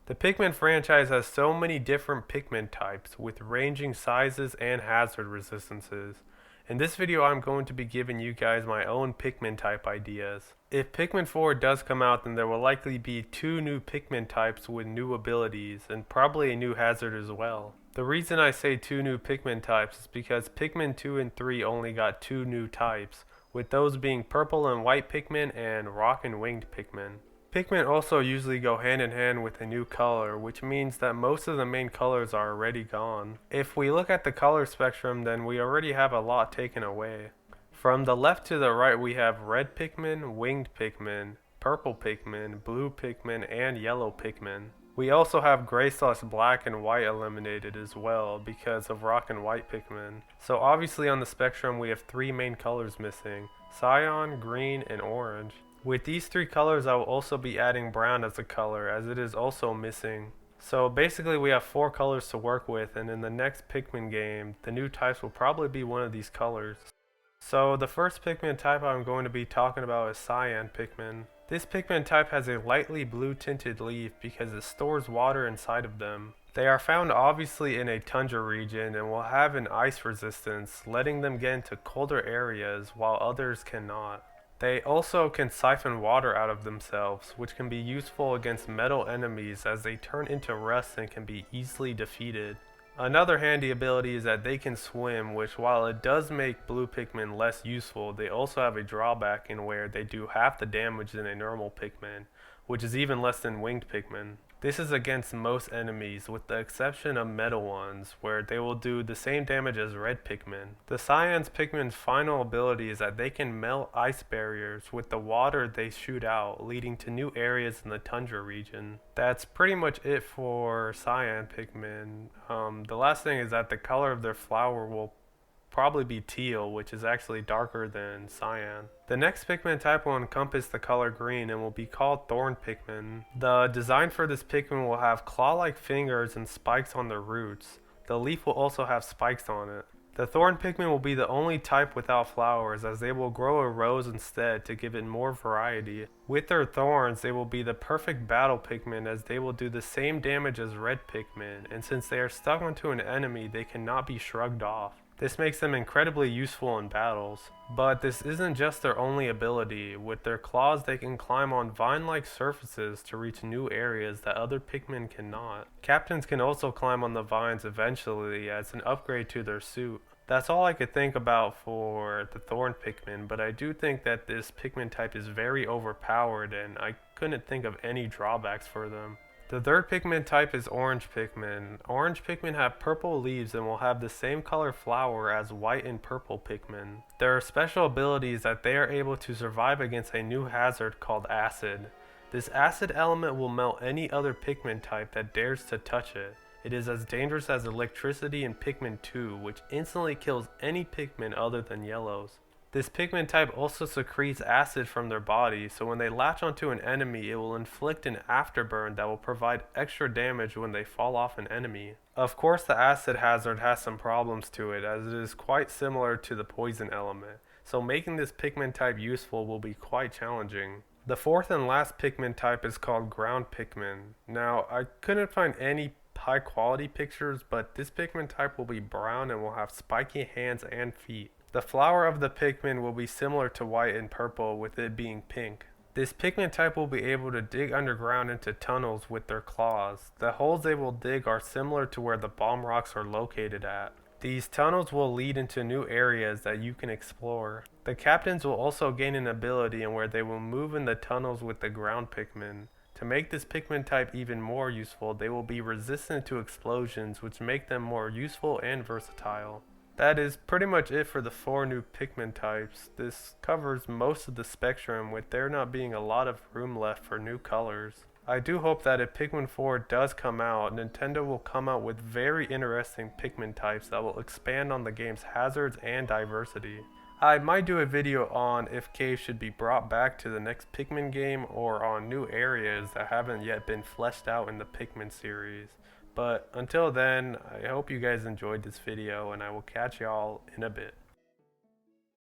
The Pikmin franchise has so many different Pikmin types with ranging sizes and hazard resistances. In this video I'm going to be giving you guys my own Pikmin type ideas. If Pikmin 4 does come out, then there will likely be 2 new Pikmin types with new abilities and probably a new hazard as well. The reason I say 2 new Pikmin types is because Pikmin 2 and 3 only got 2 new types, with those being Purple and White Pikmin and Rock and Winged Pikmin. Pikmin also usually go hand in hand with a new color, which means that most of the main colors are already gone. If we look at the color spectrum, then we already have a lot taken away. From the left to the right we have Red Pikmin, Winged Pikmin, Purple Pikmin, Blue Pikmin, and Yellow Pikmin. We also have Gray/Black and White eliminated as well because of Rock and White Pikmin. So obviously on the spectrum we have 3 main colors missing: Cyan, Green, and Orange. With these 3 colors I will also be adding brown as a color, as it is also missing. So basically we have 4 colors to work with, and in the next Pikmin game the new types will probably be one of these colors. So the first Pikmin type I'm going to be talking about is Cyan Pikmin. This Pikmin type has a lightly blue tinted leaf because it stores water inside of them. They are found obviously in a tundra region and will have an ice resistance, letting them get into colder areas while others cannot. They also can siphon water out of themselves, which can be useful against metal enemies as they turn into rust and can be easily defeated. Another handy ability is that they can swim, which while it does make blue Pikmin less useful, they also have a drawback in where they do half the damage than a normal Pikmin, which is even less than winged Pikmin. This is against most enemies, with the exception of metal ones, where they will do the same damage as red Pikmin. The Cyan Pikmin's final ability is that they can melt ice barriers with the water they shoot out, leading to new areas in the tundra region. That's pretty much it for Cyan Pikmin. The last thing is that the color of their flower will probably be teal, which is actually darker than cyan. The next Pikmin type will encompass the color green and will be called Thorn Pikmin. The design for this Pikmin will have claw-like fingers and spikes on their roots. The leaf will also have spikes on it. The Thorn Pikmin will be the only type without flowers, as they will grow a rose instead to give it more variety. With their thorns, they will be the perfect battle Pikmin, as they will do the same damage as red Pikmin, and since they are stuck onto an enemy, they cannot be shrugged off. This makes them incredibly useful in battles. But this isn't just their only ability. With their claws they can climb on vine-like surfaces to reach new areas that other Pikmin cannot. Captains can also climb on the vines eventually as an upgrade to their suit. That's all I could think about for the Thorn Pikmin, but I do think that this Pikmin type is very overpowered and I couldn't think of any drawbacks for them. The third Pikmin type is Orange Pikmin. Orange Pikmin have purple leaves and will have the same color flower as white and purple Pikmin. There are special abilities that they are able to survive against a new hazard called Acid. This acid element will melt any other Pikmin type that dares to touch it. It is as dangerous as electricity in Pikmin 2, which instantly kills any Pikmin other than yellows. This Pikmin type also secretes acid from their body, so when they latch onto an enemy it will inflict an afterburn that will provide extra damage when they fall off an enemy. Of course the acid hazard has some problems to it, as it is quite similar to the poison element, so making this Pikmin type useful will be quite challenging. The fourth and last Pikmin type is called Ground Pikmin. Now I couldn't find any high quality pictures, but this Pikmin type will be brown and will have spiky hands and feet. The flower of the Pikmin will be similar to white and purple, with it being pink. This Pikmin type will be able to dig underground into tunnels with their claws. The holes they will dig are similar to where the bomb rocks are located at. These tunnels will lead into new areas that you can explore. The captains will also gain an ability in where they will move in the tunnels with the ground Pikmin. To make this Pikmin type even more useful, they will be resistant to explosions, which make them more useful and versatile. That is pretty much it for the 4 new Pikmin types. This covers most of the spectrum, with there not being a lot of room left for new colors. I do hope that if Pikmin 4 does come out, Nintendo will come out with very interesting Pikmin types that will expand on the game's hazards and diversity. I might do a video on if caves should be brought back to the next Pikmin game, or on new areas that haven't yet been fleshed out in the Pikmin series. But until then, I hope you guys enjoyed this video, and I will catch y'all in a bit.